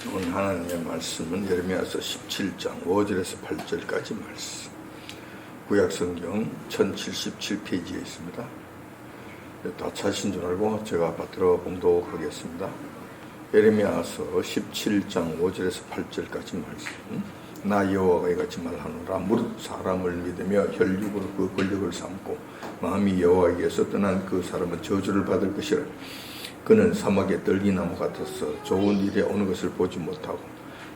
오늘 하나님의 말씀은 예레미야서 17장 5절에서 8절까지 말씀. 구약성경 1077페이지에 있습니다. 다 찾으신 줄 알고 제가 받들어 봉독하겠습니다. 예레미야서 17장 5절에서 8절까지 말씀. 나 여호와가 이같이 말하노라. 무릇 사람을 믿으며 혈육으로 그 권력을 삼고 마음이 여호와에게서 떠난 그 사람은 저주를 받을 것이라. 그는 사막의 떨기나무 같아서 좋은 일에 오는 것을 보지 못하고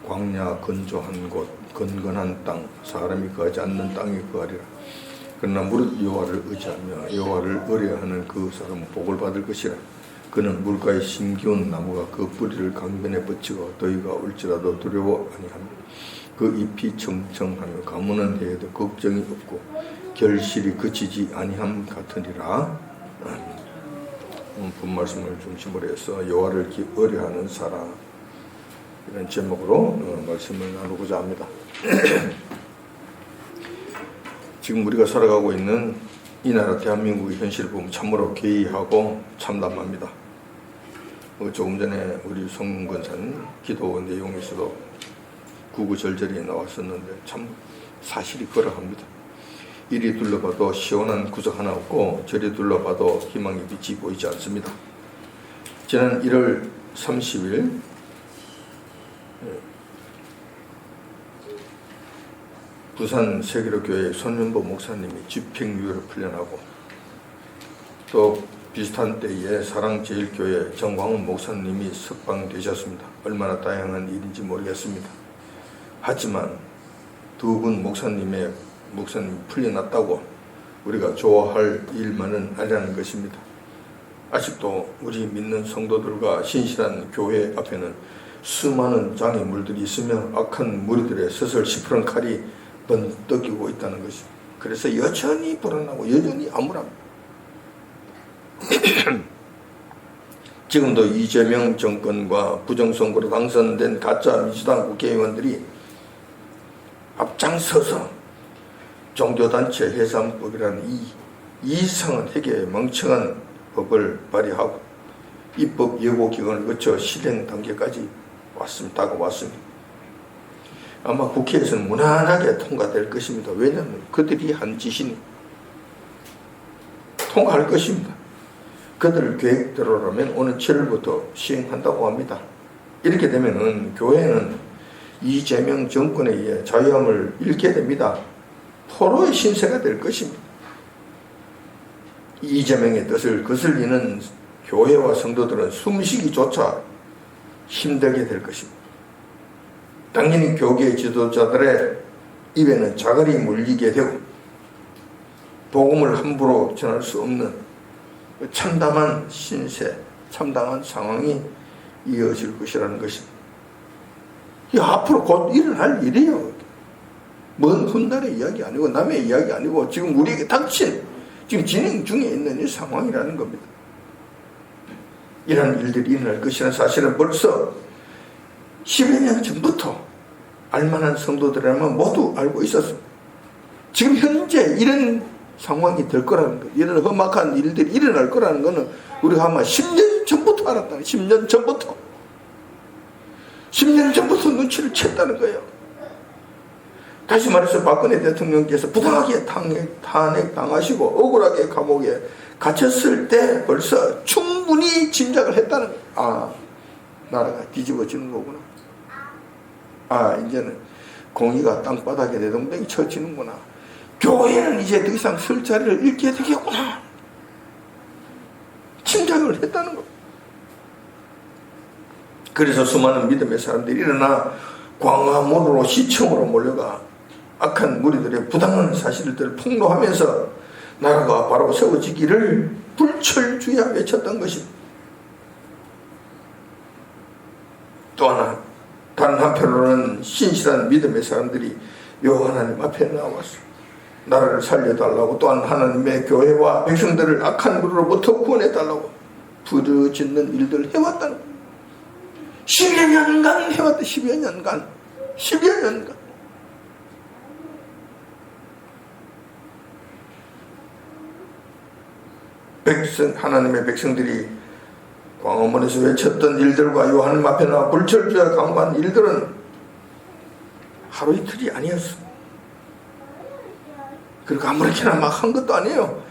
광야 건조한 곳 건건한 땅 사람이 거하지 않는 땅에 거하리라. 그러나 무릇 여호와를 의지하며 여호와를 의뢰하는 그 사람은 복을 받을 것이라. 그는 물가에 심기운 나무가 그 뿌리를 강변에 뻗치고 더위가 올지라도 두려워 아니하며 그 잎이 청청하며 가무는 해에도 걱정이 없고 결실이 그치지 아니함 같으니라. 아멘. 본 말씀을 중심으로 해서 여호와를 의뢰하는 사람, 이런 제목으로 말씀을 나누고자 합니다. 지금 우리가 살아가고 있는 이 나라 대한민국의 현실을 보면 참으로 괴이하고 참담합니다. 조금 전에 우리 송근산 기도 내용에서도 구구절절히 나왔었는데 참 사실이 그러합니다. 이리 둘러봐도 시원한 구석 하나 없고 저리 둘러봐도 희망의 빛이 보이지 않습니다. 지난 1월 30일 부산 세계로교회 손윤보 목사님이 집행유예를 풀려나고 또 비슷한 때에 사랑제일교회 정광훈 목사님이 석방되셨습니다. 얼마나 다양한 일인지 모르겠습니다. 하지만 두 분 목사님 풀려났다고 우리가 좋아할 일만은 아니라는 것입니다. 아직도 우리 믿는 성도들과 신실한 교회 앞에는 수많은 장애물들이 있으며 악한 무리들의 서슬 시퍼런 칼이 번뜩이고 있다는 것입니다. 그래서 여전히 불안하고 여전히 암울합니다. 지금도 이재명 정권과 부정선거로 당선된 가짜 민주당 국회의원들이 앞장서서 종교단체 해산법이라는 이 이상한 핵의 멍청한 법을 발의하고 입법 예고 기간을 거쳐 실행 단계까지 다가왔습니다. 아마 국회에서는 무난하게 통과될 것입니다. 왜냐하면 그들이 한 짓이니 통과할 것입니다. 그들 계획대로라면 오는 7월부터 시행한다고 합니다. 이렇게 되면은 교회는 이재명 정권에 의해 자유함을 잃게 됩니다. 포로의 신세가 될 것입니다. 이재명의 뜻을 거슬리는 교회와 성도들은 숨쉬기조차 힘들게 될 것입니다. 당연히 교계 지도자들의 입에는 자갈이 물리게 되고 복음을 함부로 전할 수 없는 참담한 신세, 참담한 상황이 이어질 것이라는 것입니다. 이 앞으로 곧 일어날 일이에요. 먼 훗날의 이야기 아니고 남의 이야기 아니고 지금 우리에게 닥친 지금 진행 중에 있는 이 상황이라는 겁니다. 이런 일들이 일어날 것이라는 사실은 벌써 10여 년 전부터 알만한 성도들이라면 모두 알고 있었습니다. 지금 현재 이런 상황이 될 거라는 것, 이런 험악한 일들이 일어날 거라는 것은 우리가 아마 10년 전부터 알았다는, 10년 전부터 눈치를 챘다는 거예요. 다시 말해서 박근혜 대통령께서 부당하게 탄핵당하시고 억울하게 감옥에 갇혔을 때 벌써 충분히 짐작을 했다는 거예요. 아, 나라가 뒤집어지는 거구나. 아, 이제는 공의가 땅바닥에 내동댕이 쳐지는구나. 교회는 이제 더 이상 설 자리를 잃게 되겠구나. 짐작을 했다는 거예요. 그래서 수많은 믿음의 사람들이 일어나 광화문으로 시청으로 몰려가 악한 무리들의 부당한 사실들을 폭로하면서 나라가 바로 세워지기를 불철주야 외쳤던 것입니다. 또 하나, 다른 한편으로는 신실한 믿음의 사람들이 여호와 하나님 앞에 나와서 나라를 살려달라고, 또한 하나님의 교회와 백성들을 악한 무리로부터 구원해달라고 부르짖는 일들을 해왔다는 거예요. 10여 년간 해왔다. 10여 년간 하나님의 백성들이 광화문에서 외쳤던 일들과 요한님 앞에 나와 불철주야 강구한 일들은 하루 이틀이 아니었어. 그리고 아무렇게나 막 한 것도 아니에요.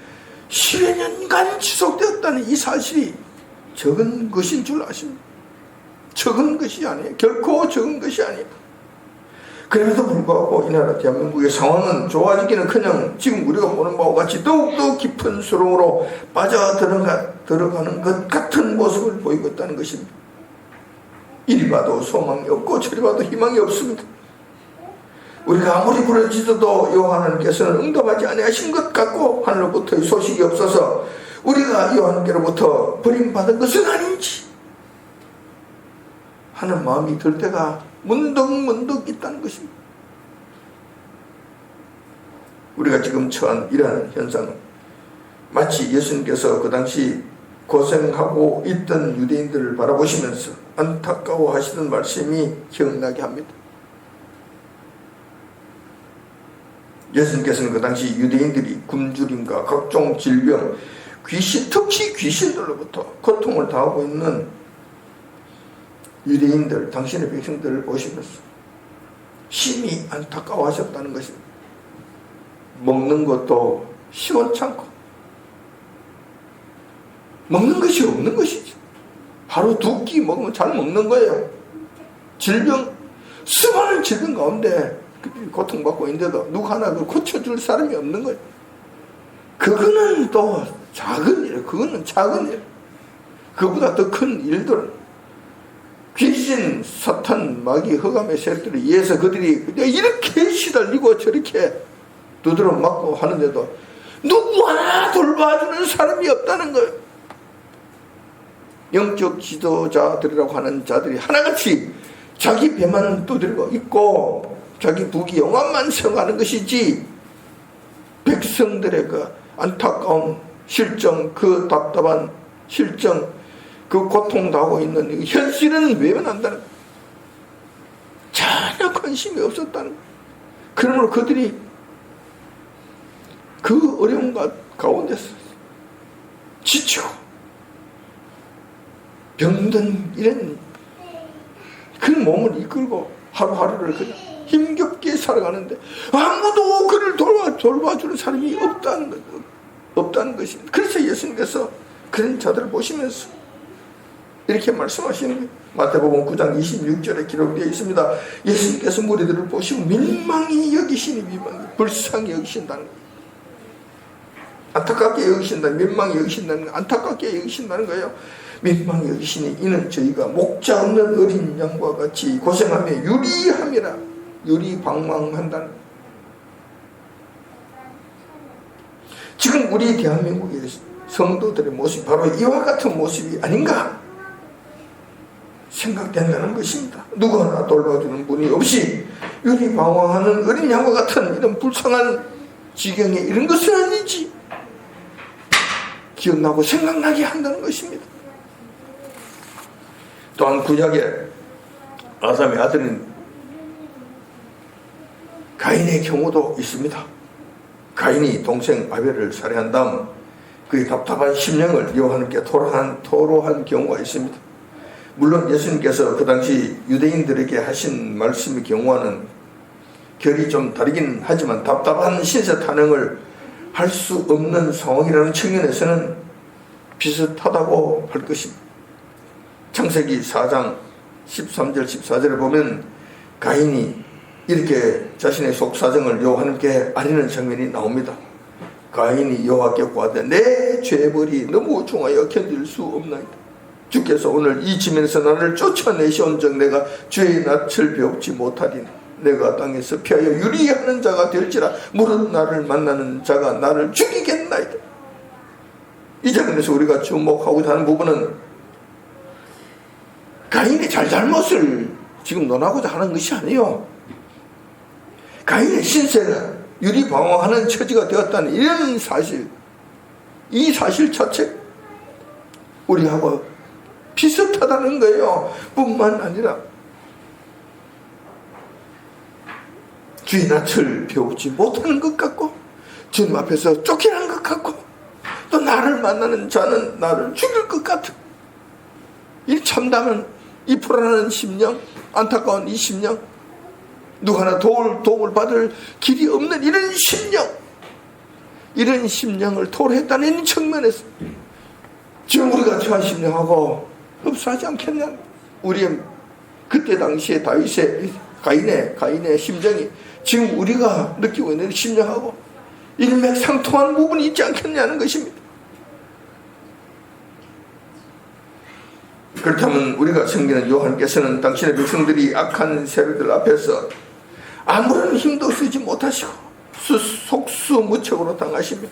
10여 년간 지속되었다는 이 사실이 적은 것인 줄 아십니까? 적은 것이 아니에요. 결코 적은 것이 아니에요. 그럼에도 불구하고 이 나라 대한민국의 상황은 좋아지기는커녕 지금 우리가 보는 바와 같이 더욱더 깊은 수렁으로 들어가는 것 같은 모습을 보이고 있다는 것입니다. 이리 봐도 소망이 없고 저리 봐도 희망이 없습니다. 우리가 아무리 부르짖어도 여호와 하나님께서는 응답하지 아니하신 것 같고 하늘로부터의 소식이 없어서 우리가 여호와 하나님께로부터 버림받은 것은 아닌지 하는 마음이 들 때가 문득문득 있다는 것입니다. 우리가 지금 처한 이러한 현상은 마치 예수님께서 그 당시 고생하고 있던 유대인들을 바라보시면서 안타까워하시던 말씀이 기억나게 합니다. 예수님께서는 그 당시 유대인들이 굶주림과 각종 질병, 귀신, 특히 귀신들로부터 고통을 당하고 있는 유대인들, 당신의 백성들을 보시면서 심히 안타까워하셨다는 것입니다. 먹는 것도 시원찮고 먹는 것이 없는 것이죠. 하루 두 끼 먹으면 잘 먹는 거예요. 질병, 수많은 질병 가운데 고통받고 있는데도 누구 하나 고쳐줄 사람이 없는 거예요. 그거는 또 작은 일, 그거는 작은 일. 그보다 더 큰 일들은 귀신, 사탄, 마귀, 흑암의 세력들에 의해서 그들이 이렇게 시달리고 저렇게 두드러 맞고 하는데도 누구 하나 돌봐주는 사람이 없다는 거예요. 영적 지도자들이라고 하는 자들이 하나같이 자기 배만 두드리고 있고 자기 부귀 영화만 생각하는 것이지 백성들의 그 안타까운 실정, 그 답답한 실정, 그 고통당하고 있는 현실은 외면한다는 거예요. 전혀 관심이 없었다는 거예요. 그러므로 그들이 그 어려움 가운데서 지치고 병든 이런 그 몸을 이끌고 하루하루를 그냥 힘겹게 살아가는데 아무도 그를 돌봐주는 사람이 없다는 것입니다. 그래서 예수님께서 그런 자들을 보시면서 이렇게 말씀하시는 거예요. 마태복음 9장 26절에 기록되어 있습니다. 예수님께서 무리들을 보시고 민망히 여기시니 불쌍히 여기신다는 거예요. 안타깝게 여기신다는, 민망히 여기신다는 거예요. 안타깝게 여기신다는 거예요. 민망히 여기시니 이는 저희가 목자 없는 어린 양과 같이 고생하며 유리함이라, 유리방망한다는 거예요. 지금 우리 대한민국의 성도들의 모습이 바로 이와 같은 모습이 아닌가 생각된다는 것입니다. 누구 하나 돌봐주는 분이 없이 유리방황하는 어린 양과 같은 이런 불쌍한 지경에 이런 것은 아니지 기억나고 생각나게 한다는 것입니다. 또한 구약에 아담의 아들인 가인의 경우도 있습니다. 가인이 동생 아벨을 살해한 다음 그의 답답한 심령을 여호와께 토로한 경우가 있습니다. 물론 예수님께서 그 당시 유대인들에게 하신 말씀의 경우와는 결이 좀 다르긴 하지만 답답한 신세 탄핵을 할 수 없는 상황이라는 측면에서는 비슷하다고 할 것입니다. 창세기 4장 13절 14절에 보면 가인이 이렇게 자신의 속사정을 여호와께 아뢰는 장면이 나옵니다. 가인이 여호와께 구하되 내 죄벌이 너무 중하여 견딜 수 없나이다. 주께서 오늘 이 지면에서 나를 쫓아내시온즉 내가 죄의 낯을 배웁지 못하리니 내가 땅에서 피하여 유리하는 자가 될지라 무릇 나를 만나는 자가 나를 죽이겠나이다. 이 장면에서 우리가 주목하고자 하는 부분은 가인의 잘잘못을 지금 논하고자 하는 것이 아니에요. 가인의 신세가 유리방황하는 처지가 되었다는 이런 사실, 이 사실 자체 우리하고 비슷하다는 거예요. 뿐만 아니라 주의 낯을 배우지 못하는 것 같고 주님 앞에서 쫓겨난 것 같고 또 나를 만나는 자는 나를 죽일 것 같은 이 참담한 이 불안한 심령, 안타까운 이 심령, 누구 하나 도움을 받을 길이 없는 이런 심령, 이런 심령을 토로했다는 측면에서 지금 우리가 처한 심령하고 흡사하지 않겠냐. 우리의 그때 당시에 다윗의 가인의 심정이 지금 우리가 느끼고 있는 심령하고 일맥상통한 부분이 있지 않겠냐는 것입니다. 그렇다면 우리가 섬기는 요한께서는 당신의 백성들이 악한 세력들 앞에서 아무런 힘도 쓰지 못하시고 속수무책으로 당하시며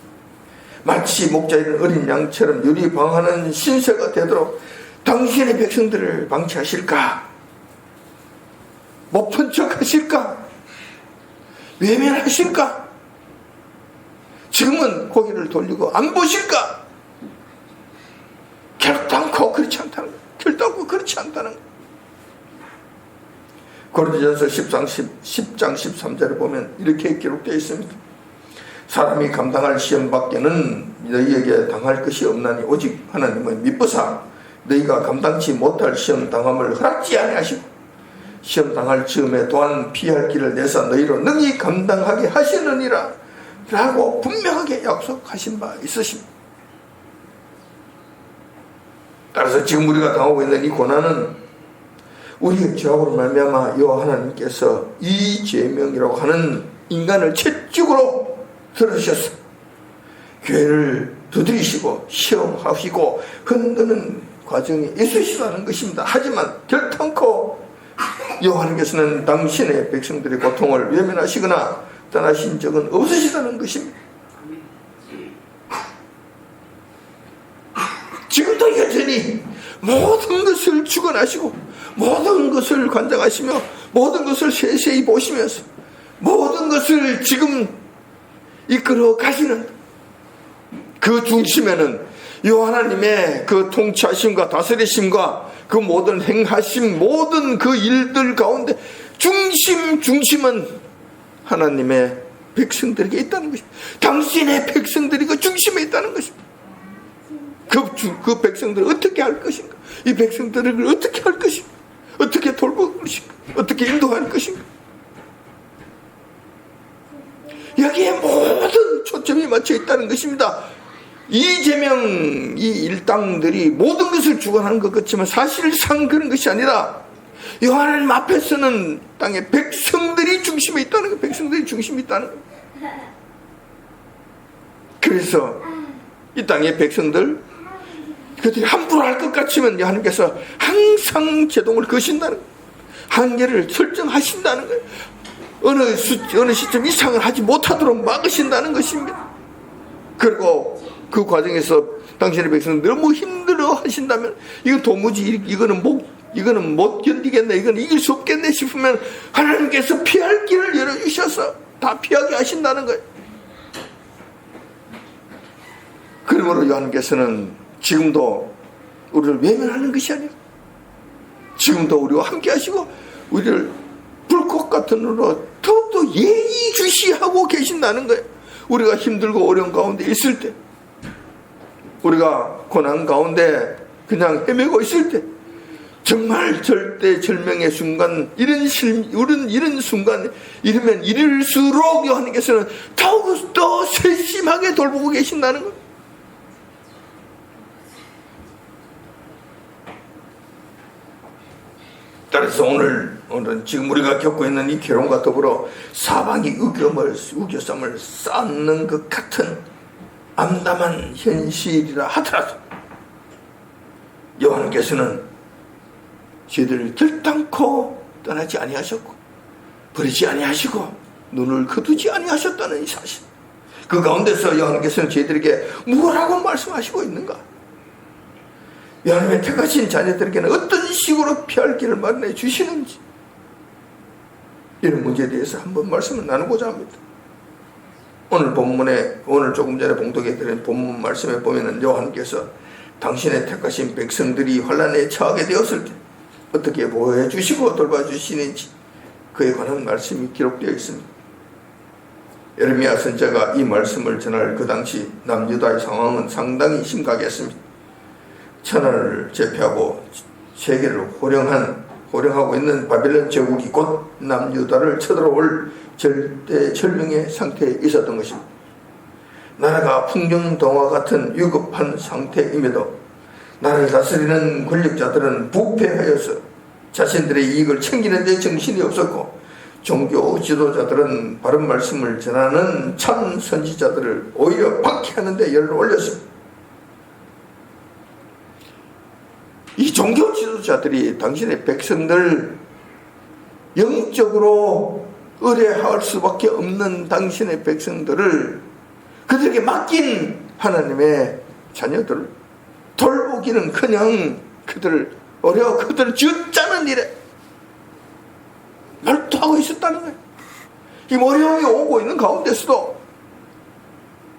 마치 목자 잃은 어린 양처럼 유리방하는 신세가 되도록 당신의 백성들을 방치하실까? 못본 척하실까? 외면하실까? 지금은 고개를 돌리고 안 보실까? 결단코 그렇지 않다는 거예요. 결단코 그렇지 않다는 거예요. 고린도전서 10장 13절에 보면 이렇게 기록되어 있습니다. 사람이 감당할 시험 밖에는 너희에게 당할 것이 없나니 오직 하나님의 미쁘사 너희가 감당치 못할 시험 당함을 허락지 아니하시고 시험 당할 즈음에 또한 피할 길을 내사 너희로 능히 감당하게 하시느니라 라고 분명하게 약속하신 바 있으십니다. 따라서 지금 우리가 당하고 있는 이 고난은 우리의 죄악으로 말미암아 여호와 하나님께서 이 제명이라고 하는 인간을 채찍으로 들으셔서 교회를 두드리시고 시험하시고 흔드는 과정이 있으시다는 것입니다. 하지만 결단코 여호와 하나님께서는 당신의 백성들의 고통을 외면하시거나 떠나신 적은 없으시다는 것입니다. 지금도 여전히 모든 것을 주관하시고 모든 것을 관장하시며 모든 것을 세세히 보시면서 모든 것을 지금 이끌어 가시는 그 중심에는 여호와 하나님의 그 통치하심과 다스리심과 그 모든 행하심 모든 그 일들 가운데 중심은 하나님의 백성들에게 있다는 것입니다. 당신의 백성들이 그 중심에 있다는 것입니다. 그 백성들을 어떻게 할 것인가? 이 백성들을 어떻게 할 것인가? 어떻게 돌볼 것인가? 어떻게 인도할 것인가? 여기에 모든 초점이 맞춰 있다는 것입니다. 이재명 이 일당들이 모든 것을 주관하는 것 같지만 사실상 그런 것이 아니라 여호와 하나님 앞에서는 땅의 백성들이 중심에 있다는 것, 백성들이 중심에 있다는 것. 그래서 이 땅의 백성들 그들이 함부로 할 것 같지만 하나님께서 항상 제동을 거신다는 거예요. 한계를 설정하신다는 거예요. 어느 시점 이상을 하지 못하도록 막으신다는 것입니다. 그리고 그 과정에서 당신의 백성들 너무 힘들어 하신다면 이거 도무지 이거는 못 견디겠네, 이건 이길 수 없겠네 싶으면 하나님께서 피할 길을 열어주셔서 다 피하게 하신다는 거예요. 그러므로 하나님께서는 지금도 우리를 외면하는 것이 아니라 지금도 우리와 함께 하시고 우리를 불꽃 같은 눈으로 더욱더 예의주시하고 계신다는 거예요. 우리가 힘들고 어려운 가운데 있을 때, 우리가 고난 가운데 그냥 헤매고 있을 때, 정말 절대절명의 순간, 이런 순간 이르면 이를수록 하나님께서는 더욱 더 세심하게 돌보고 계신다는 거예요. 따라서 오늘은 지금 우리가 겪고 있는 이 괴로움과 더불어 사방이 우겨쌈을 쌓는 것 같은 암담한 현실이라 하더라도 여호와께서는 저희들을 결단코 떠나지 아니하셨고 버리지 아니하시고 눈을 거두지 아니하셨다는 이 사실, 그 가운데서 여호와께서는 저희들에게 뭐라고 말씀하시고 있는가? 여호와의 택하신 자녀들에게는 어떤 식으로 피할 길을 마련해 주시는지, 이런 문제에 대해서 한번 말씀을 나누고자 합니다. 오늘 조금 전에 봉독해 드린 본문 말씀에 보면은 여호와께서 당신의 택하신 백성들이 환난에 처하게 되었을 때 어떻게 보호해 주시고 돌봐주시는지 그에 관한 말씀이 기록되어 있습니다. 예레미야 선지자가 이 말씀을 전할 그 당시 남유다의 상황은 상당히 심각했습니다. 천하를 제패하고 세계를 호령하고 있는 바벨론 제국이 곧 남유다를 쳐들어올 절대 절명의 상태에 있었던 것입니다. 나라가 풍경동화 같은 위급한 상태임에도 나라를 다스리는 권력자들은 부패하여서 자신들의 이익을 챙기는 데 정신이 없었고, 종교 지도자들은 바른 말씀을 전하는 참 선지자들을 오히려 박해하는 데 열을 올렸습니다. 이 종교 지도자들이 당신의 백성들, 영적으로 의뢰할 수밖에 없는 당신의 백성들을, 그들에게 맡긴 하나님의 자녀들을 돌보기는커녕 그들을 쥐어짜는 일에 말도하고 있었다는 거예요. 이 어려움이 오고 있는 가운데서도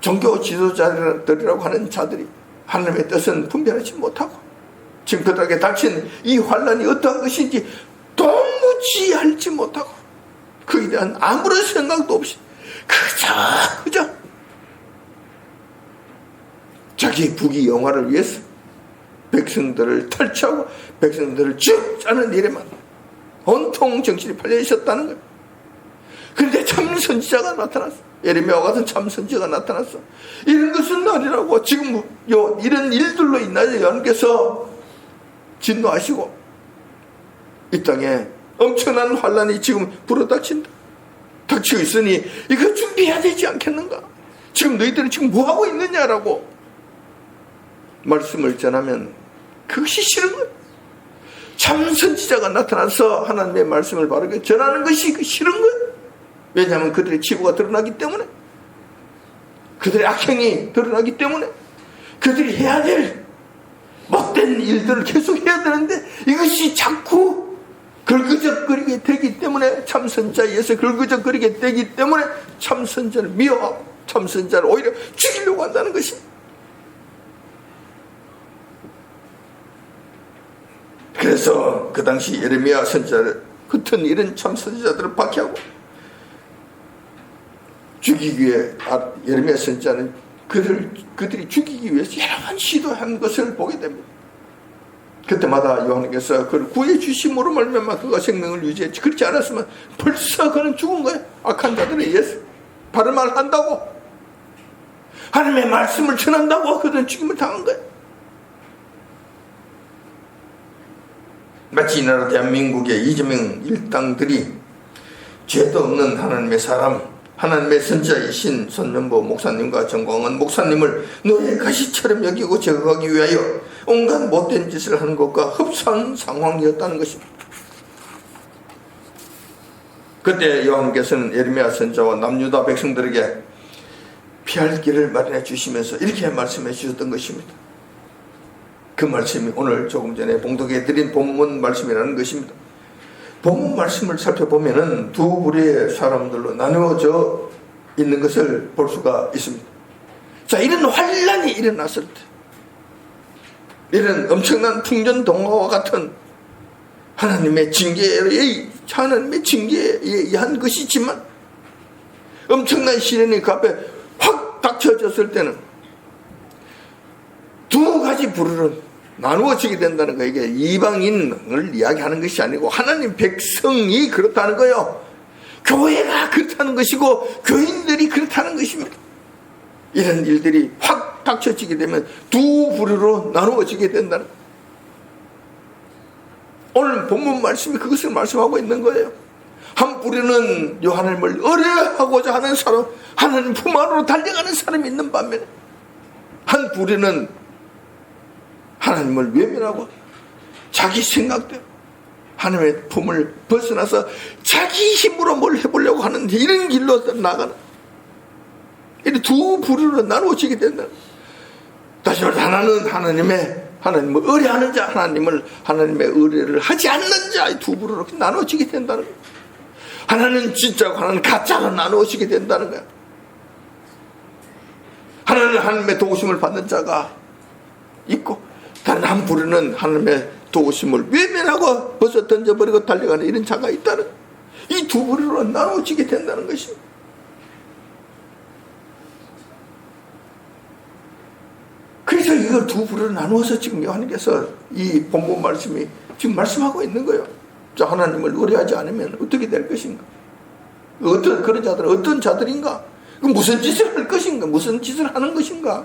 종교 지도자들이라고 하는 자들이 하나님의 뜻은 분별하지 못하고 지금 그들에게 닥친 이 환란이 어떠한 것인지 도무지 알지 못하고 그에 대한 아무런 생각도 없이 그저 자기 부귀 영화를 위해서 백성들을 탈취하고 백성들을 쥐어짜는 일에만 온통 정신이 팔려 있었다는 거예요. 그런데 참 선지자가 나타났어. 예레미야와 같은 참 선지자가 나타났어. 이런 것은 아니라고. 지금 이런 일들로 인하여 여러분께서 진노하시고 이 땅에 엄청난 환란이 지금 닥치고 있으니 이거 준비해야 되지 않겠는가? 지금 너희들은 지금 뭐하고 있느냐라고 말씀을 전하면 그것이 싫은 거예요. 참 선지자가 나타나서 하나님의 말씀을 바르게 전하는 것이 싫은 거예요. 왜냐하면 그들의 치부가 드러나기 때문에, 그들의 악행이 드러나기 때문에, 그들이 해야 될 못된 일들을 계속 해야 되는데 이것이 자꾸 걸그적거리게 되기 때문에, 참 선지자에 의해서 걸그적거리게 되기 때문에 참 선지자를 미워하고 참 선지자를 오히려 죽이려고 한다는 것입니다. 그래서 그 당시 예레미야 선지자를 같은 이런 참 선지자들을 박해하고 죽이기 위해 예레미야 선지자는 그들이 죽이기 위해서 여러 번 시도한 것을 보게 됩니다. 그때마다 요한께서 그를 구해 주심으로 말미암아 그가 생명을 유지했지, 그렇지 않았으면 벌써 그는 죽은 거예요. 악한 자들에 의해서 바른 말을 한다고, 하나님의 말씀을 전한다고 그들은 죽임을 당한 거예요. 마치 이 나라 대한민국의 이재명 일당들이 죄도 없는 하나님의 사람, 하나님의 선지자이신 손명보 목사님과 정광원 목사님을 노예 가시처럼 여기고 제거하기 위하여 온갖 못된 짓을 하는 것과 흡사한 상황이었다는 것입니다. 그때 여호와께서는 예레미야 선지자와 남유다 백성들에게 피할 길을 마련해 주시면서 이렇게 말씀해 주셨던 것입니다. 그 말씀이 오늘 조금 전에 봉독해 드린 본문 말씀이라는 것입니다. 본문 말씀을 살펴보면은 두 부류의 사람들로 나누어져 있는 것을 볼 수가 있습니다. 자, 이런 환란이 일어났을 때, 이런 엄청난 풍전동화와 같은 하나님의 징계에 의한 것이지만 엄청난 시련이 그 앞에 확 닥쳐졌을 때는 두 가지 부류는 나누어지게 된다는 거예요. 이게 이방인을 이야기하는 것이 아니고 하나님 백성이 그렇다는 거예요. 교회가 그렇다는 것이고 교인들이 그렇다는 것입니다. 이런 일들이 확 닥쳐지게 되면 두 부류로 나누어지게 된다는 거예요. 오늘 본문 말씀이 그것을 말씀하고 있는 거예요. 한 부류는 하나님을 의뢰하고자 하는 사람, 하나님 품 안으로 달려가는 사람이 있는 반면에 한 부류는 하나님을 외면하고 자기 생각대로 하나님의 품을 벗어나서 자기 힘으로 뭘 해보려고 하는데 이런 길로 나가는, 이 두 부류로 나누어지게 된다. 다시 말해서 하나는 하나님을 의뢰하는 자, 하나님의 의뢰를 하지 않는 자, 이 두 부류로 나누어지게 된다는 거예요. 하나는 진짜고 하나는 가짜로 나누어지게 된다는 거예요. 하나는 하나님의 도우심을 받는 자가 있고, 다른 한 부류는 하나님의 도우심을 외면하고 벗어 던져버리고 달려가는 이런 자가 있다는, 이 두 부류로 나누어지게 된다는 것입니다. 그래서 이걸 두 부류로 나누어서 지금 요한께서 이 본문 말씀이 지금 말씀하고 있는 거예요. 자, 하나님을 의뢰하지 않으면 어떻게 될 것인가? 어떤 그런 자들은 어떤 자들인가? 무슨 짓을 할 것인가? 무슨 짓을 하는 것인가?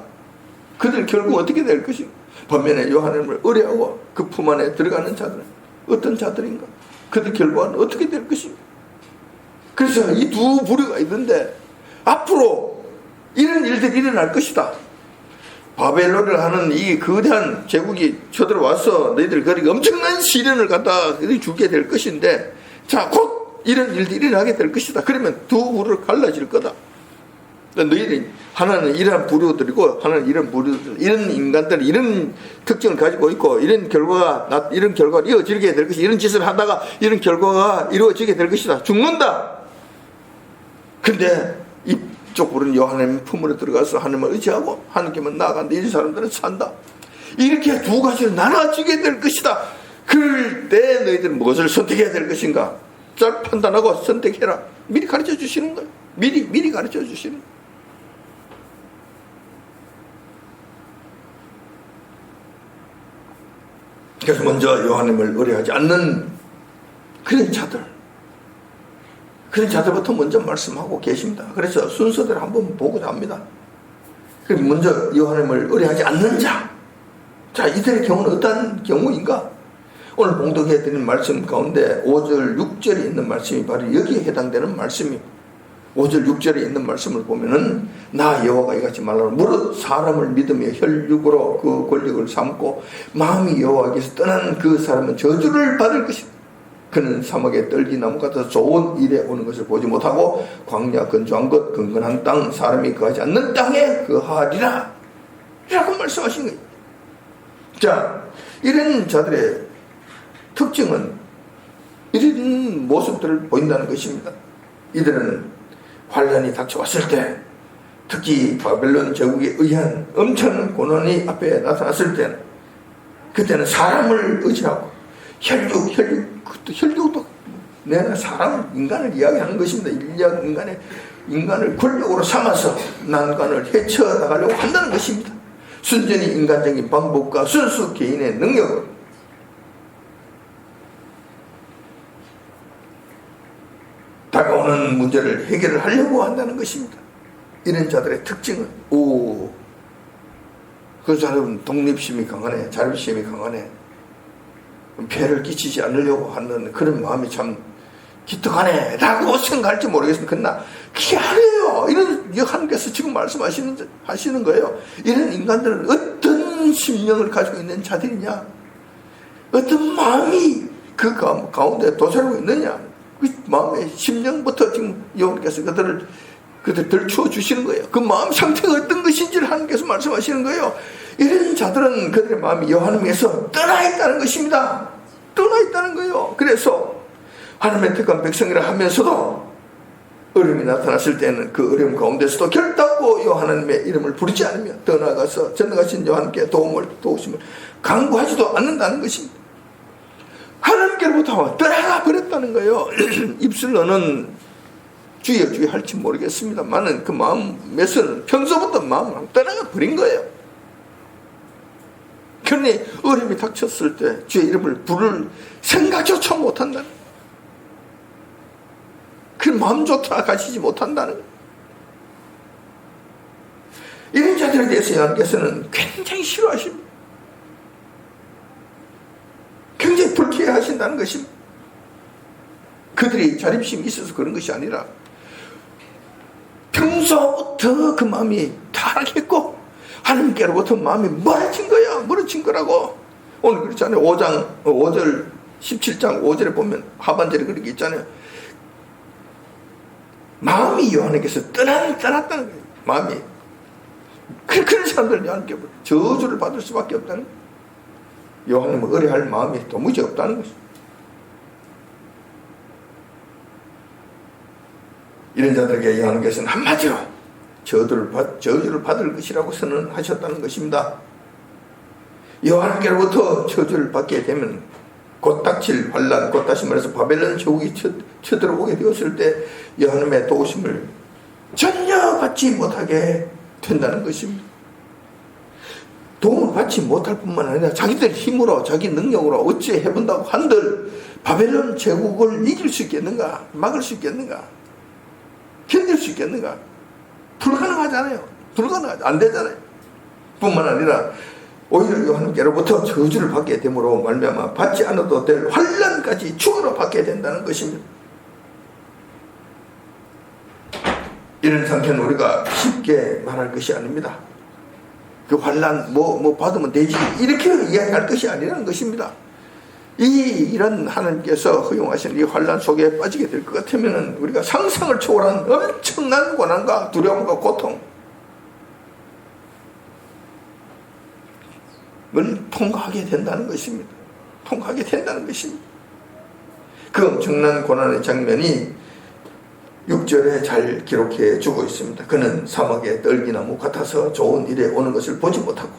그들 결국 어떻게 될 것인가? 반면에 하나님을 의뢰하고 그 품 안에 들어가는 자들은 어떤 자들인가? 그들 결과는 어떻게 될 것인가? 그래서 이 두 부류가 있는데 앞으로 이런 일들이 일어날 것이다. 바벨론을 하는 이 거대한 제국이 쳐들어와서 너희들 거기 엄청난 시련을 갖다 주게 될 것인데, 자, 곧 이런 일들이 일어나게 될 것이다. 그러면 두 부류로 갈라질 거다. 너희들이 하나는 이러한 부류들이고 하나는 이런 부류들, 이런 인간들 이런 특징을 가지고 있고 이런 결과가 이루어지게 될 것이다. 이런 짓을 하다가 이런 결과가 이루어지게 될 것이다. 죽는다. 근데 이쪽 부류는 하나님 품으로 들어가서 하나님을 의지하고 하나님께만 나아간다. 이 사람들은 산다. 이렇게 두 가지로 나눠지게 될 것이다. 그럴 때 너희들은 무엇을 선택해야 될 것인가? 잘 판단하고 선택해라. 미리 가르쳐 주시는 거예요. 미리 가르쳐 주시는 거예요. 그래서 먼저 하나님을 의뢰하지 않는 그런 자들부터 먼저 말씀하고 계십니다. 그래서 순서대로 한번 보고자 합니다. 그럼 먼저 하나님을 의뢰하지 않는 자, 이들의 경우는 어떤 경우인가? 오늘 봉독해 드린 말씀 가운데 5절 6절에 있는 말씀이 바로 여기에 해당되는 말씀입니다. 5절 6절에 있는 말씀을 보면은 나 여호와가 이같이 말하노라. 무릇 사람을 믿으며 혈육으로 그 권력을 삼고 마음이 여호와께서 떠나는 그 사람은 저주를 받을 것이다. 그는 사막의 떨기나무 같아서 좋은 일에 오는 것을 보지 못하고 광야 건조한 것 건건한 땅 사람이 거하지 않는 땅에 거하리라 라고 말씀하신 거예요. 자, 이런 자들의 특징은 이런 모습들을 보인다는 것입니다. 이들은 환란이 닥쳐왔을 때, 특히 바벨론 제국에 의한 엄청난 고난이 앞에 나타났을 때는, 그때는 사람을 의지하고 혈육도 내가 사람 인간을 이야기하는 것입니다. 인간을 권력으로 삼아서 난관을 헤쳐나가려고 한다는 것입니다. 순전히 인간적인 방법과 순수 개인의 능력으로 다가오는 문제를 해결을 하려고 한다는 것입니다. 이런 자들의 특징은 그 사람은 독립심이 강하네, 자립심이 강하네, 폐를 끼치지 않으려고 하는 그런 마음이 참 기특하네 라고 생각할지 모르겠습니다. 그러나 그게 아니에요. 이런 하나님께서 지금 말씀하시는 거예요. 이런 인간들은 어떤 심령을 가지고 있는 자들이냐, 어떤 마음이 그 가운데 도사리고 있느냐, 그 마음의 심령부터 지금 여호와께서 그들을 들추어 주시는 거예요. 그 마음 상태가 어떤 것인지를 하나님께서 말씀하시는 거예요. 이런 자들은 그들의 마음이 하나님에서 떠나 있다는 것입니다. 떠나 있다는 거예요. 그래서 하나님의 택한 백성이라 하면서도 어려움이 나타났을 때는 그 어려움 가운데서도 결단코 하나님의 이름을 부르지 않으며 더 나아가서 전능하신 하나님께 도우심을 강구하지도 않는다는 것입니다. 하나님께로부터 떠나가 버렸다는 거예요. 입술로는 주여 할지 모르겠습니다만은 그 마음에서는 평소부터 마음을 떠나가 버린 거예요. 그러니 어려움이 닥쳤을 때 주의 이름을 부를 생각조차 못한다는, 그 마음조차 가지지 못한다는 거예요. 이런 자들에 대해서 하나님께서는 굉장히 싫어하십니다. 굉장히 불쾌하신다는 것입니다. 그들이 자립심이 있어서 그런 것이 아니라 평소부터 그 마음이 타락했고 하나님께로부터 마음이 멀어진 거야. 멀어진 거라고. 오늘 그렇잖아요. 5절 17장 5절에 보면 하반절에 그렇게 있잖아요. 마음이 하나님께서 떠났다는 거예요. 마음이. 그런 사람들은 하나님께 저주를 받을 수밖에 없다는 거예요. 하나님을 의뢰할 마음이 도무지 없다는 것이죠. 이런 자들에게 하나님께서는 한마디로 저주를 받을 것이라고 선언하셨다는 것입니다. 하나님께로부터 저주를 받게 되면 곧 닥칠 환난, 곧 다시 말해서 바벨론 제국이 쳐들어오게 되었을 때 하나님의 도우심을 전혀 받지 못하게 된다는 것입니다. 도움을 받지 못할 뿐만 아니라 자기들 힘으로 자기 능력으로 어찌 해본다고 한들 바벨론 제국을 이길 수 있겠는가? 막을 수 있겠는가? 견딜 수 있겠는가? 불가능하잖아요. 불가능하죠. 안 되잖아요. 뿐만 아니라 오히려 요한께로부터 저주를 받게 됨으로 말미암아 받지 않아도 될 환난까지 죽으러 받게 된다는 것입니다. 이런 상태는 우리가 쉽게 말할 것이 아닙니다. 그 환난 뭐 받으면 되지 이렇게 이야기할 것이 아니라는 것입니다. 이런 하나님께서 허용하신 이 환난 속에 빠지게 될 것 같으면 우리가 상상을 초월한 엄청난 고난과 두려움과 고통을 통과하게 된다는 것입니다. 통과하게 된다는 것입니다. 그 엄청난 고난의 장면이 6절에 잘 기록해 주고 있습니다. 그는 사막의 떨기나무 같아서 좋은 일에 오는 것을 보지 못하고.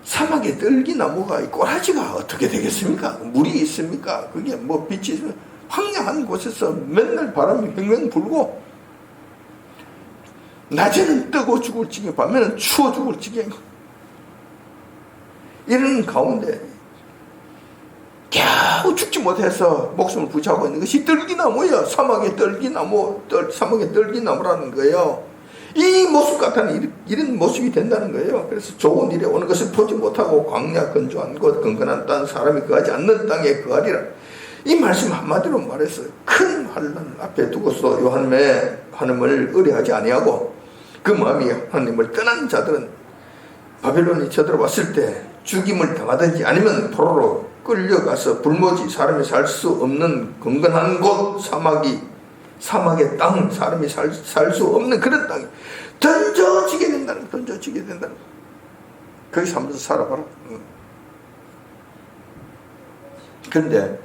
사막의 떨기나무가 꼬라지가 어떻게 되겠습니까? 물이 있습니까? 그게 뭐 빛이 있습니까? 황량한 곳에서 맨날 바람이 뱅뱅 불고 낮에는 뜨고 죽을 지경, 밤에는 추워 죽을 지경. 이런 가운데 겨우 죽지 못해서 목숨을 부지하고 있는 것이 떨기나무예요. 사막의 떨기나무라는 거예요. 이 모습 같은 이런 모습이 된다는 거예요. 그래서 좋은 일에 오는 것을 보지 못하고 광야 건조한 곳 건건한 땅 사람이 거하지 않는 땅에 거하리라. 이 말씀 한마디로 말해서 큰 환난 앞에 두고서 하나님을 의뢰하지 아니하고 그 마음이 하나님을 떠난 자들은 바벨론이 쳐들어왔을 때 죽임을 당하든지 아니면 포로로 끌려가서 불모지 사람이 살 수 없는 건건한 곳 사막의 땅 사람이 살 수 없는 그런 땅에 던져지게 된다는 거기서 한번 살아봐라. 그런데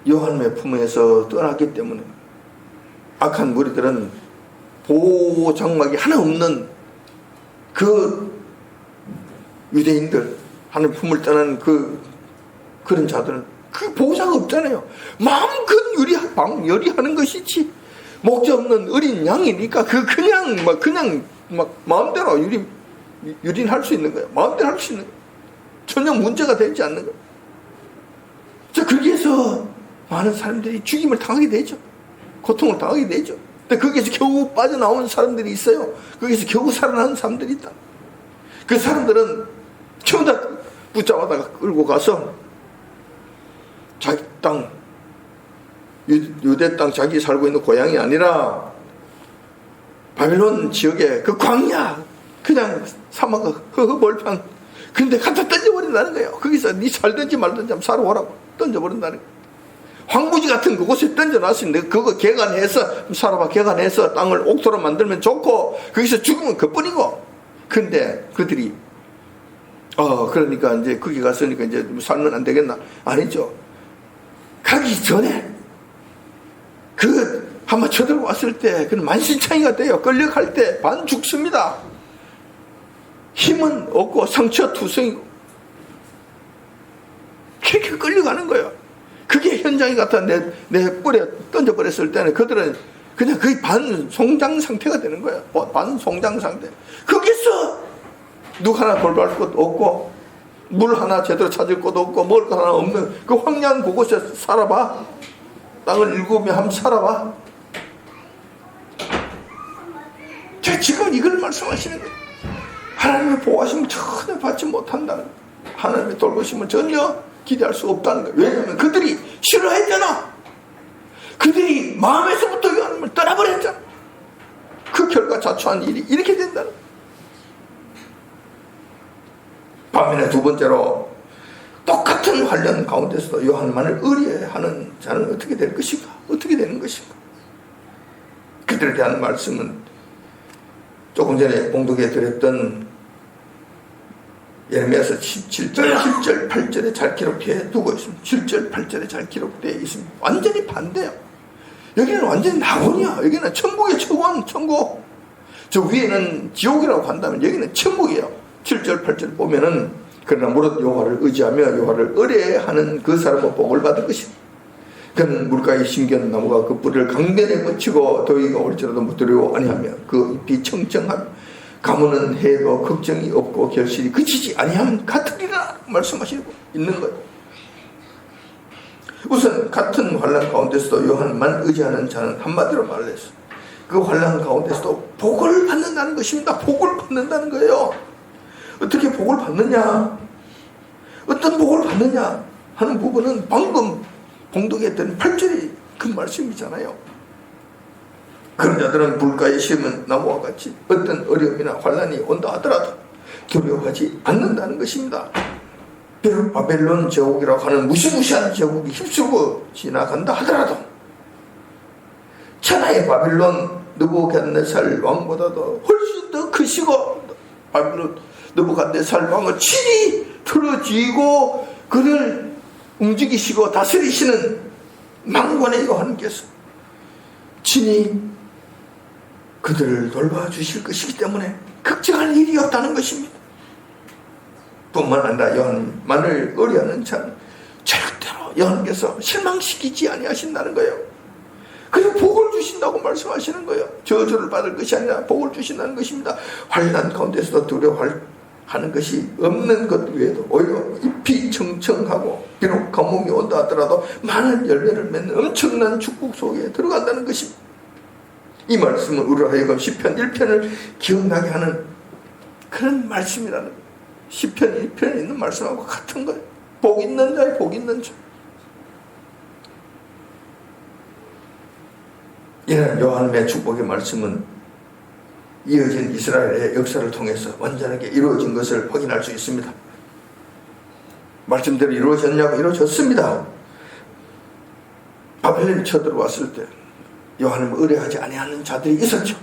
요한의 품에서 떠났기 때문에 악한 무리들은 보호 장막이 하나 없는 그 유대인들 하나님 품을 떠난 그런 자들은 그 보호자가 없잖아요. 마음껏 요리하는 것이지 목적 없는 어린 양이니까 그냥 마음대로 유린할 수 있는 거예요. 마음대로 할 수 있는 거예요. 전혀 문제가 되지 않는 거예요. 거기에서 많은 사람들이 죽임을 당하게 되죠. 고통을 당하게 되죠. 근데 거기에서 겨우 빠져나온 사람들이 있어요. 거기에서 겨우 살아나는 사람들이 있다. 그 사람들은 전부 다 붙잡아다가 끌고 가서 자기 땅, 유대 땅, 자기 살고 있는 고향이 아니라 바벨론 지역의 그 광야, 그냥 사막, 흑흑벌판, 근데 갖다 던져버린다는 거예요. 거기서 니 살든지 말든지 한번 살아오라고 던져버린다는 거예요. 황무지 같은 그곳에 던져놨으니 그거 개간해서 살아봐. 개간해서 땅을 옥토로 만들면 좋고 거기서 죽으면 그뿐이고. 근데 그들이 그러니까 이제 거기 갔으니까 이제 살면 안 되겠나? 아니죠. 가기 전에 한번 쳐들어왔을 때 그는 만신창이가 돼요. 끌려갈 때 반 죽습니다. 힘은 없고 상처투성이고 그렇게 끌려가는 거예요. 그게 현장이 같아 내 뿔에 던져버렸을 때는 그들은 그냥 거의 반송장 상태가 되는 거예요. 반송장 상태. 거기서 누구 하나 돌볼 것도 없고 물 하나 제대로 찾을 것도 없고 먹을 것 하나 없는 그 황량한 그곳에 살아봐. 땅을 일구며 한번 살아봐. 제가 지금 이걸 말씀하시는 거예요. 하나님의 보호하심을 전혀 받지 못한다는 거예요. 하나님의 돌보심을 전혀 기대할 수 없다는 거예요. 왜냐하면 그들이 싫어했잖아. 그들이 마음에서부터 하나님을 떠나버렸잖아. 그 결과 자초한 일이 이렇게 된다는 거예요. 반면에 두 번째로 똑같은 환련 가운데서도 요한만을 의뢰하는 자는 어떻게 될 것인가? 어떻게 되는 것인가? 그들에 대한 말씀은 조금 전에 봉독해 드렸던 예레미야서 17절, 7절, 8절에 잘 기록해 두고 있습니다. 7절, 8절에 잘 기록되어 있습니다. 완전히 반대요. 여기는 완전히 낙원이야. 여기는 천국의 천원, 천국. 저 위에는 지옥이라고 한다면 여기는 천국이에요. 7절, 8절 보면은 그러나 무릇 여호와를 의지하며 여호와를 의뢰하는 그 사람은 복을 받을 것이다. 그는 물가에 심겨놓은 나무가 그 뿌리를 강변에 뻗치고 더위가 올지라도 못 두려워 아니하며 그 잎이 청청하며 가무는 해도 걱정이 없고 결실이 그치지 아니하면 같으리라 말씀하시고 있는 거예요. 우선 같은 환난 가운데서도 요한만 의지하는 자는 한마디로 말했어. 그 환난 가운데서도 복을 받는다는 것입니다. 복을 받는다는 거예요. 어떻게 복을 받느냐, 어떤 복을 받느냐 하는 부분은 방금 봉독했던 8절이 그 말씀이잖아요. 그런 자들은 물가에 심은 나무와 같이 어떤 어려움이나 환난이 온다 하더라도 두려워하지 않는다는 것입니다. 비록 바벨론 제국이라고 하는 무시무시한 제국이 휩쓸고 지나간다 하더라도 천하의 바벨론 느부갓네살 왕보다도 훨씬 더 크시고 바벨론 느부갓네살 왕을 친히 틀어쥐고 그를 움직이시고 다스리시는 망관의 요한께서 친히 그들을 돌봐주실 것이기 때문에 걱정할 일이 없다는 것입니다. 뿐만 아니라 요한만을 의뢰하는 자는 절대로 요한께서 실망시키지 아니하신다는 거예요. 그리고 복을 주신다고 말씀하시는 거예요. 저주를 받을 것이 아니라 복을 주신다는 것입니다. 환난 가운데서도 두려워하는 것이 없는 것 외에도 오히려 잎이 청청하고 비록 가뭄이 온다 하더라도 많은 열매를 맺는 엄청난 축복 속에 들어간다는 것입니다. 이 말씀은 우리로 하여금 시편 1편을 기억나게 하는 그런 말씀이라는 거예요. 시편 1편에 있는 말씀하고 같은 거예요. 복 있는 자의 복 있는 자. 이런 요한의 축복의 말씀은 이어진 이스라엘의 역사를 통해서 완전하게 이루어진 것을 확인할 수 있습니다. 말씀대로 이루어졌냐고 이루어졌습니다. 바벨론이 쳐들어왔을 때 요한을 의뢰하지 아니하는 자들이 있었죠.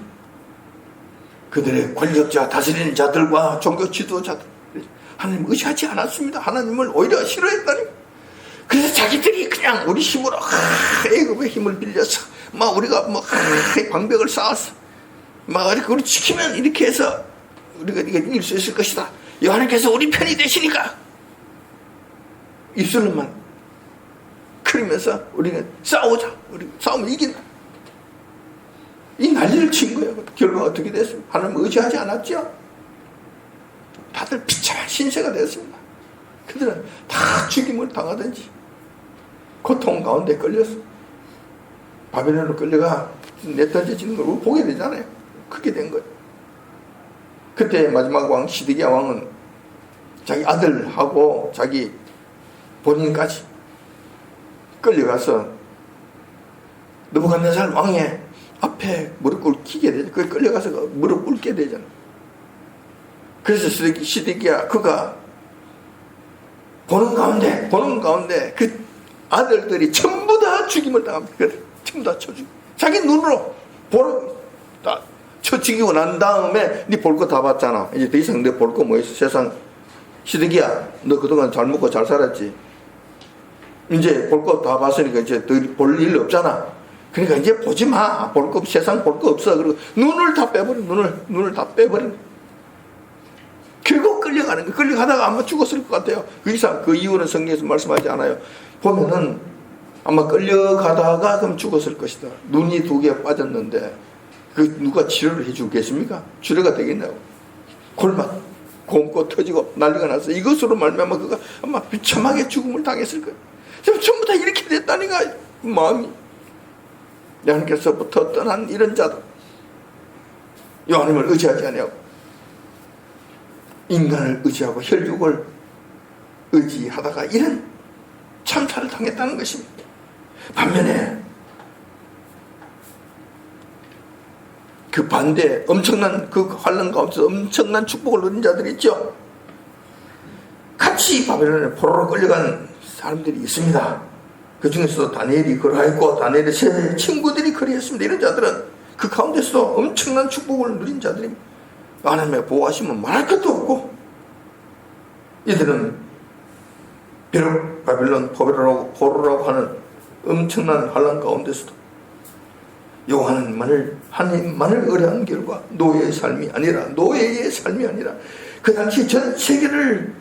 그들의 권력자, 다스리는 자들과 종교 지도자들 하나님 의지하지 않았습니다. 하나님을 오히려 싫어했다니. 그래서 자기들이 그냥 우리 힘으로 애굽의 힘을 빌려서 막 우리가 뭐 방벽을 쌓았어. 막 우리 지키면 이렇게 해서 우리가 이길 수 있을 것이다. 요한께서 우리 편이 되시니까 입술로만 그러면서 우리는 싸우자. 우리 싸우면 이긴다. 이 난리를 친 거예요. 결과가 어떻게 됐습니까? 하나님 의지하지 않았죠. 다들 비참한 신세가 되었습니다. 그들은 다 죽임을 당하든지 고통 가운데 끌려서 바벨론으로 끌려가 내던져지는 걸 보게 되잖아요. 그렇게 된 거예요. 그때 마지막 왕 시드기야 왕은 자기 아들하고 자기 본인까지 끌려가서 느부갓네살 왕의 앞에 무릎 꿇게 되죠. 그게 끌려가서 무릎 꿇게 되잖아요. 그래서 시드기야 그가 보는 가운데 그 아들들이 전부 다 죽임을 당합니다. 전부 다 쳐죽. 자기 눈으로 쳐 죽이고 난 다음에 네 볼 거 다 봤잖아. 이제 더 이상 너 볼 거 뭐 있어? 세상 시드기야 너 그동안 잘 먹고 잘 살았지. 이제 볼 거 다 봤으니까 이제 더 볼 일 없잖아. 그러니까 이제 보지 마. 볼 거 세상 볼 거 없어. 그리고 눈을 다 빼버린 눈을 다 빼버린. 결국 끌려가는 거. 끌려가다가 아마 죽었을 것 같아요. 그 이상 그 이유는 성경에서 말씀하지 않아요. 보면은 아마 끌려가다가 그럼 죽었을 것이다. 눈이 2개 빠졌는데 그 누가 치료를 해주겠습니까? 치료가 되겠냐고. 골만 곰고 터지고 난리가 났어. 이것으로 말미암아 그가 아마 비참하게 죽음을 당했을 거예요. 전부 다 이렇게 됐다니까 마음이. 하나님께서부터 떠난 이런 자들 하나님을 의지하지 아니하고 인간을 의지하고 혈육을 의지하다가 이런 참사를 당했다는 것입니다. 반면에 그 반대 엄청난 그 환난 가운데서 엄청난 축복을 누린 자들이 있죠. 같이 바벨론에 포로로 끌려간 사람들이 있습니다. 그 중에서도 다니엘이 그러했고 다니엘의 세 친구들이 그리했습니다. 이런 자들은 그 가운데서도 엄청난 축복을 누린 자들입니다. 하나님의 보호하시면 말할 것도 없고 이들은 비록 바벨론 포로라고 하는 엄청난 환난 가운데서도 하나님만을 의뢰한 결과 노예의 삶이 아니라 그 당시 전 세계를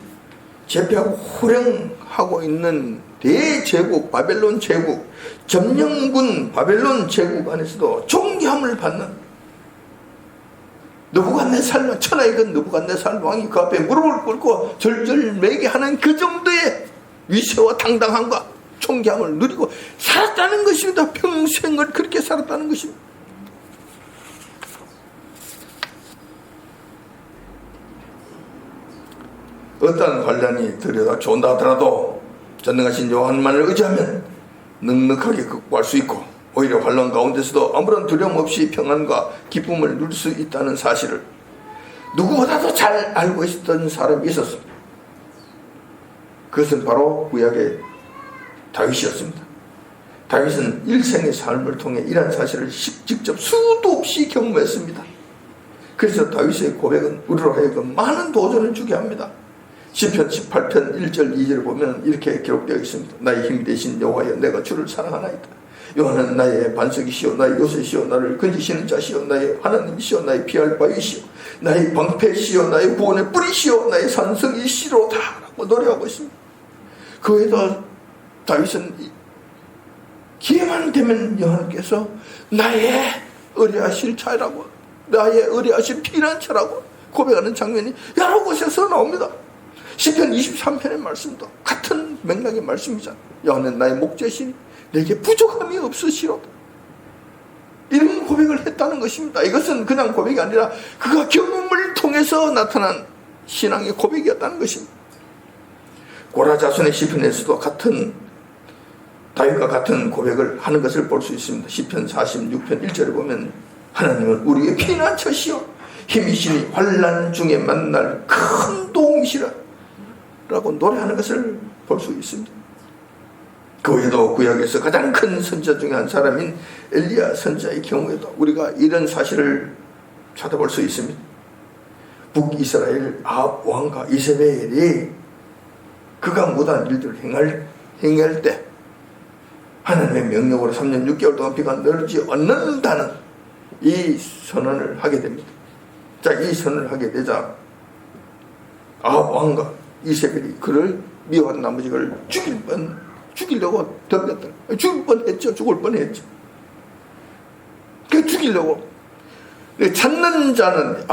제패하고 호령하고 있는 대제국 바벨론 제국, 점령군 바벨론 제국 안에서도 존귀함을 받는 느부갓네살, 천하의 그 느부갓네살 왕이 그 앞에 무릎을 꿇고 절절매게 하는 그 정도의 위세와 당당함과 존귀함을 누리고 살았다는 것입니다. 평생을 그렇게 살았다는 것입니다. 어떤 환란이 들여다 좋은다 하더라도 전능하신 여호와만을 의지하면 넉넉하게 극복할 수 있고, 오히려 환란 가운데서도 아무런 두려움 없이 평안과 기쁨을 누릴 수 있다는 사실을 누구보다도 잘 알고 있었던 사람이 있었습니다. 그것은 바로 구약의 다윗이었습니다. 다윗은 일생의 삶을 통해 이러한 사실을 직접 수도 없이 경험했습니다. 그래서 다윗의 고백은 우리로 하여금 많은 도전을 주게 합니다. 시편 18편 1절 2절을 보면 이렇게 기록되어 있습니다. 나의 힘이 되신 여호와여, 내가 주를 사랑하나이다. 여호와는 나의 반석이시오, 나의 요새시오, 나를 건지시는 자시오, 나의 하나님이시오, 나의 피할 바위시오, 나의 방패시오, 나의 구원의 뿌리시오, 나의 산성이시로다 라고 노래하고 있습니다. 그 외에도 다윗은 기회만 되면 여호와께서 나의 의뢰하실 자라고, 나의 의뢰하실 피난처라고 고백하는 장면이 여러 곳에서 나옵니다. 시편 23편의 말씀도 같은 맥락의 말씀이잖아요. 여호와는 나의 목자시니 내게 부족함이 없으시로다. 이런 고백을 했다는 것입니다. 이것은 그냥 고백이 아니라 그가 경험을 통해서 나타난 신앙의 고백이었다는 것입니다. 고라 자손의 시편에서도 다윗과 같은 고백을 하는 것을 볼 수 있습니다. 시편 46편 1절에 보면 하나님은 우리의 피난처시오, 힘이시니 환난 중에 만날 큰 도움이시라 라고 노래하는 것을 볼 수 있습니다. 그 외에도 구약에서 가장 큰 선지자 중에 한 사람인 엘리야 선지자의 경우에도 우리가 이런 사실을 찾아볼 수 있습니다. 북이스라엘 아합 왕과 이세벨이 그가 못한 일들을 행할 때 하나님의 명령으로 3년 6개월 동안 비가 내리지 않는다는 이 선언을 하게 됩니다. 자, 이 선언을 하게 되자 아합 왕과 이세벨이 그를 미워한 나머지 그를 죽이려고 덤볐다. 죽을 뻔했죠. 죽을 뻔했죠. 그 죽이려고 찾는 자는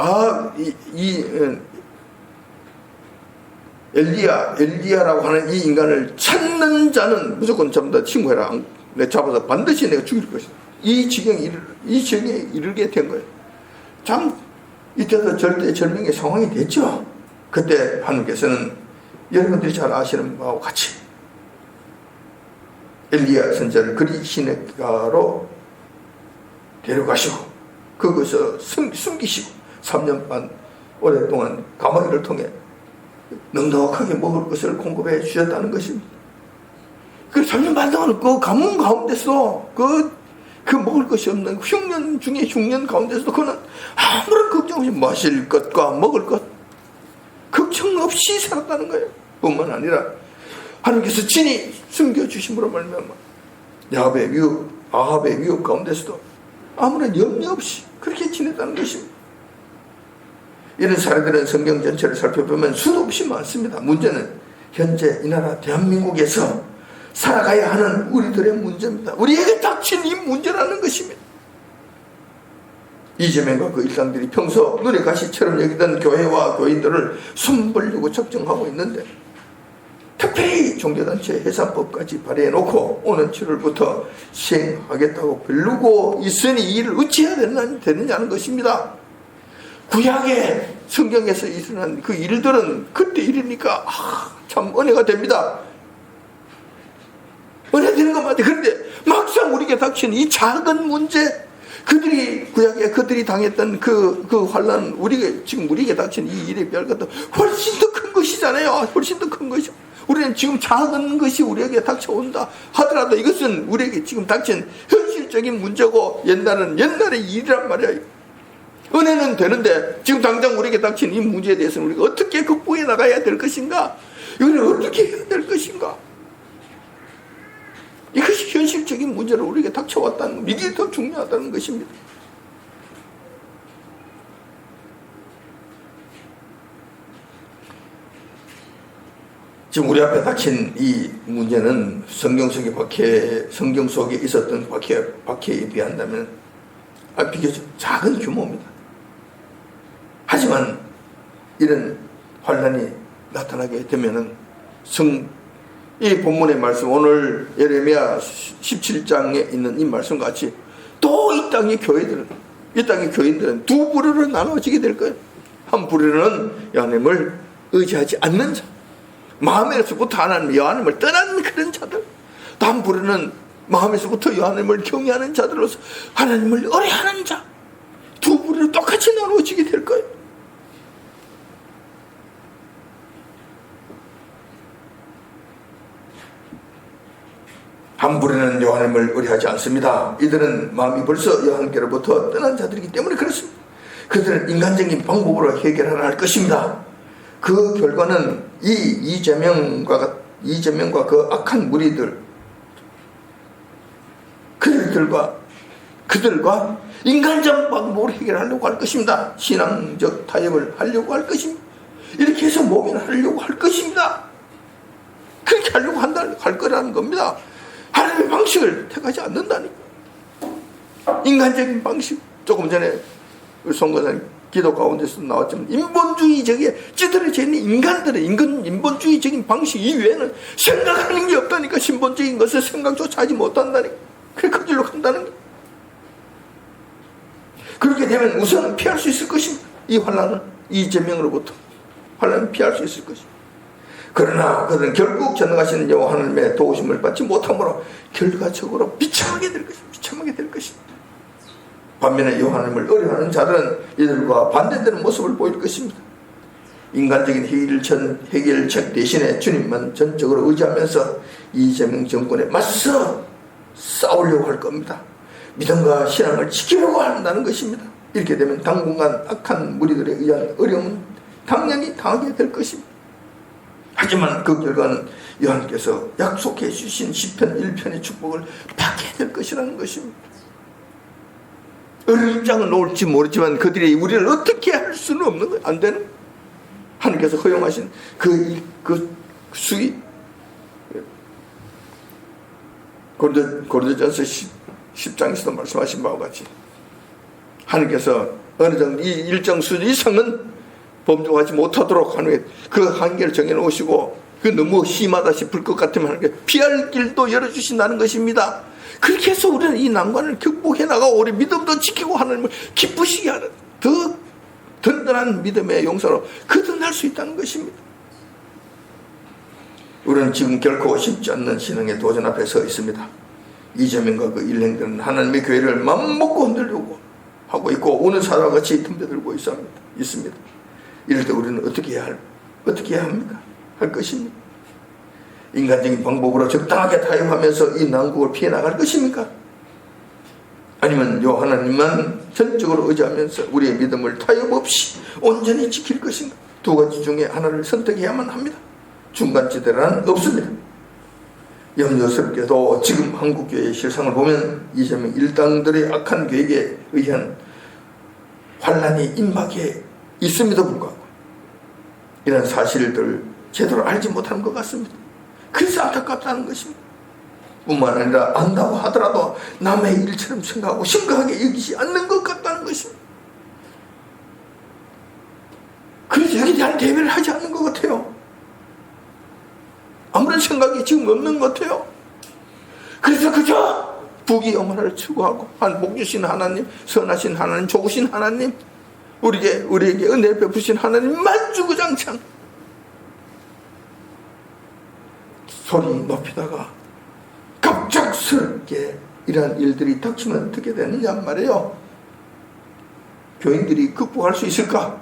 엘리야라고 하는 이 인간을 찾는 자는 무조건 전부 다 친구해라. 내가 잡아서 반드시 내가 죽일 것이다. 이 지경에 이르게 된 거예요. 참 이때도 절대절명의 상황이 됐죠. 그때 하나님께서는 여러분들이 잘 아시는 바와 같이 엘리야 선지자를 그리 시내가로 데려가시고 그것을 숨기시고 3년 반 오랫동안 가마귀를 통해 넉넉하게 먹을 것을 공급해 주셨다는 것입니다. 그 3년 반 동안 그 가뭄 가운데서 그 먹을 것이 없는 흉년 중에 흉년 가운데서도 그는 아무런 걱정 없이 마실 것과 먹을 것 걱정 없이 살았다는 거예요. 뿐만 아니라 하나님께서 친히 숨겨주심으로 말미암아 아합의 위협 가운데서도 아무런 염려 없이 그렇게 지냈다는 것입니다. 이런 사례들은 성경 전체를 살펴보면 수도 없이 많습니다. 문제는 현재 이 나라 대한민국에서 살아가야 하는 우리들의 문제입니다. 우리에게 닥친 이 문제라는 것입니다. 이재명과 그 일당들이 평소 눈에 가시처럼 여기던 교회와 교인들을 손벌리고 적정하고 있는데 특별히 종교단체 해산법까지 발의해놓고 오는 7월부터 시행하겠다고 빌르고 있으니 이 일을 어찌해야 되느냐는 것입니다. 구약의 성경에서 일어난 그 일들은 그때 일이니까 참 은혜가 됩니다. 은혜 되는 것 같아요. 그런데 막상 우리에게 닥친 이 작은 문제, 그들이 당했던 그 환란, 지금 우리에게 닥친 이 일에 비할 것도 훨씬 더 큰 것이잖아요. 훨씬 더 큰 것이죠. 우리는 지금 작은 것이 우리에게 닥쳐온다 하더라도 이것은 우리에게 지금 닥친 현실적인 문제고 옛날의 일이란 말이에요. 은혜는 되는데 지금 당장 우리에게 닥친 이 문제에 대해서는 우리가 어떻게 극복해 나가야 될 것인가? 이걸 어떻게 해야 될 것인가? 이것이 현실적인 문제를 우리에게 닥쳐왔다는 것, 이게 더 중요하다는 것입니다. 지금 우리 앞에 닥친 이 문제는 성경 속에 있었던 박해에 비한다면 비교적 작은 규모입니다. 하지만 이런 환란이 나타나게 되면은 이 본문의 말씀, 오늘 예레미야 17장에 있는 이 말씀 같이 또 이 땅의 교인들은 두 부류로 나눠지게 될 거예요. 한 부류는 하나님을 의지하지 않는 자, 마음에서부터 하나님을 떠난 그런 자들. 또 한 부류는 마음에서부터 하나님을 경외하는 자들로서 하나님을 의뢰하는 자. 두 부류로 똑같이 나누어지게 될 거예요. 한 부류는 하나님을 의뢰하지 않습니다. 이들은 마음이 벌써 하나님께로부터 떠난 자들이기 때문에 그렇습니다. 그들은 인간적인 방법으로 해결하려 할 것입니다. 그 결과는 이재명과 그 악한 무리들, 그들과 인간적 방법으로 해결하려고 할 것입니다. 신앙적 타협을 하려고 할 것입니다. 이렇게 해서 모면하려고 할 것입니다. 그렇게 하려고 할 거라는 겁니다. 하나님의 방식을 택하지 않는다니까. 인간적인 방식. 조금 전에 우리 송교사님 기도 가운데서 나왔지만 인본주의적인 찌들어져 있는 인본주의적인 방식 이외에는 생각하는 게 없다니까. 신본적인 것을 생각조차 하지 못한다니까. 그래 그 길로 간다는 게. 그렇게 되면 우선은 피할 수 있을 것입니다. 이 환란은 이재명으로부터 환란은 피할 수 있을 것입니다. 그러나 그들은 결국 전능하시는 여호와 하나님의 도우심을 받지 못함으로 결과적으로 비참하게 될 것입니다. 반면에 여호와 하나님을 의뢰하는 자들은 이들과 반대되는 모습을 보일 것입니다. 인간적인 해결책 대신에 주님만 전적으로 의지하면서 이재명 정권에 맞서 싸우려고 할 겁니다. 믿음과 신앙을 지키려고 한다는 것입니다. 이렇게 되면 당분간 악한 무리들에 의한 어려움은 당연히 당하게 될 것입니다. 하지만 그 결과는 여호와께서 약속해 주신 시편 1편의 축복을 받게 될 것이라는 것입니다. 어느 입장을 놓을지 모르지만 그들이 우리를 어떻게 할 수는 없는 거예요. 안 되는 거예요. 하나님께서 허용하신 그 수위, 고린도전서 10장에서도 말씀하신 바와 같이 하나님께서 어느 정도 이 일정 수준 이상은 범죄하지 못하도록 하는 그 한계를 정해놓으시고 그 너무 심하다 싶을 것 같으면 하나님께 피할 길도 열어주신다는 것입니다. 그렇게 해서 우리는 이 난관을 극복해 나가고 우리 믿음도 지키고 하나님을 기쁘시게 하는 더 든든한 믿음의 용사로 거듭날 수 있다는 것입니다. 우리는 지금 결코 쉽지 않는 신앙의 도전 앞에 서 있습니다. 이재명과 그 일행들은 하나님의 교회를 맘먹고 흔들려고 하고 있고 오는 사람과 같이 덤벼들고 있습니다. 이럴 때 우리는 어떻게 해야 합니까? 할 것입니까? 인간적인 방법으로 적당하게 타협하면서 이 난국을 피해 나갈 것입니까? 아니면 하나님만 전적으로 의지하면서 우리의 믿음을 타협 없이 온전히 지킬 것인가? 두 가지 중에 하나를 선택해야만 합니다. 중간지대란 없습니다. 염려스럽게도 지금 한국교회의 실상을 보면 이재명 일당들의 악한 계획에 의한 환란이 임박해 있음에도 불구하고 이런 사실들 제대로 알지 못하는 것 같습니다. 그래서 안타깝다는 것입니다. 뿐만 아니라 안다고 하더라도 남의 일처럼 생각하고 심각하게 여기지 않는 것 같다는 것입니다. 그래서 여기에 대한 대비를 하지 않는 것 같아요. 아무런 생각이 지금 없는 것 같아요. 그래서 그저 부귀영화를 추구하고 복 주신 하나님, 선하신 하나님, 좋으신 하나님, 우리에게 은혜를 베푸신 하나님만 주구장창 소리 높이다가 갑작스럽게 이러한 일들이 닥치면 어떻게 되느냐 말이에요. 교인들이 극복할 수 있을까?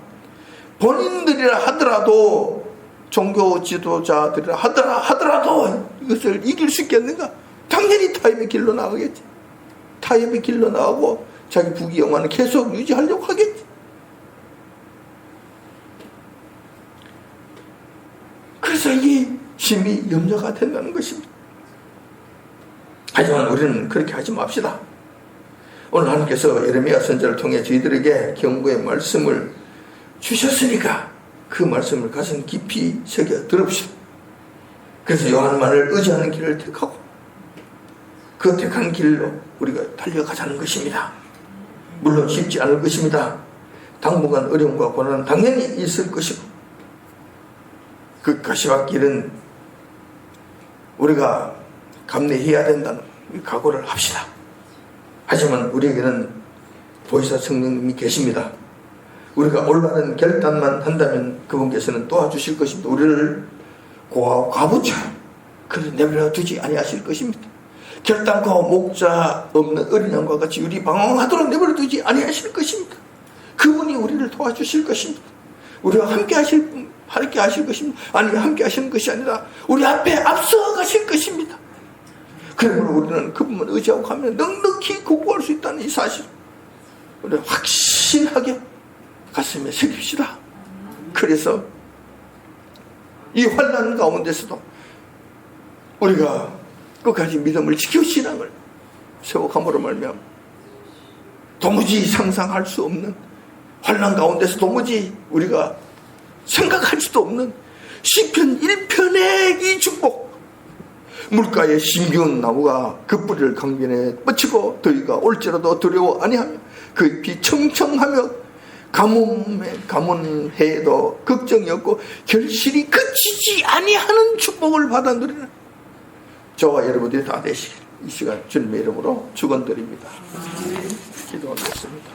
본인들이라 하더라도 종교 지도자들이라 하더라도 이것을 이길 수 있겠는가? 당연히 타협의 길로 나가겠지. 타협의 길로 나가고 자기 부귀영화는 계속 유지하려고 하겠지. 그래서 이게 심히 염려가 된다는 것입니다. 하지만 우리는 그렇게 하지 맙시다. 오늘 하나님께서 예레미야 선지자를 통해 저희들에게 경고의 말씀을 주셨으니까 그 말씀을 가슴 깊이 새겨 들읍시다. 그래서 요한만을 의지하는 길을 택하고 그 택한 길로 우리가 달려가자는 것입니다. 물론 쉽지 않을 것입니다. 당분간 어려움과 고난은 당연히 있을 것이고 그 가시밭길은 우리가 감내해야 된다는 각오를 합시다. 하지만 우리에게는 보혜사 성령님이 계십니다. 우리가 올바른 결단만 한다면 그분께서는 도와주실 것입니다. 우리를 고아와 과부처럼 그를 내버려 두지 아니하실 것입니다. 결단코 목자 없는 어린 양과 같이 우리 방황하도록 내버려 두지 아니하실 것입니다. 그분이 우리를 도와주실 것입니다. 우리와 함께 하실 것입니다. 아니, 함께 하시는 것이 아니라 우리 앞에 앞서 가실 것입니다. 그러므로 우리는 그분만 의지하고 가면 넉넉히 극복할 수 있다는 이 사실 우리가 확신하게 가슴에 새깁시다. 그래서 이 환난 가운데서도 우리가 끝까지 믿음을 지켜 신앙을 세워감으로 말미암아 도무지 상상할 수 없는 환난 가운데서 도무지 우리가 생각할 수도 없는 시편 1편의 이 축복, 물가에 심기운 나무가 그 뿌리를 강변에 뻗치고 더위가 올지라도 두려워 아니하며 그 잎이 청청하며 가뭄해도 걱정이 없고 결실이 그치지 아니하는 축복을 받아 누리는 저와 여러분들이 다 되시길 이 시간 주님의 이름으로 축원드립니다. 기도하겠습니다.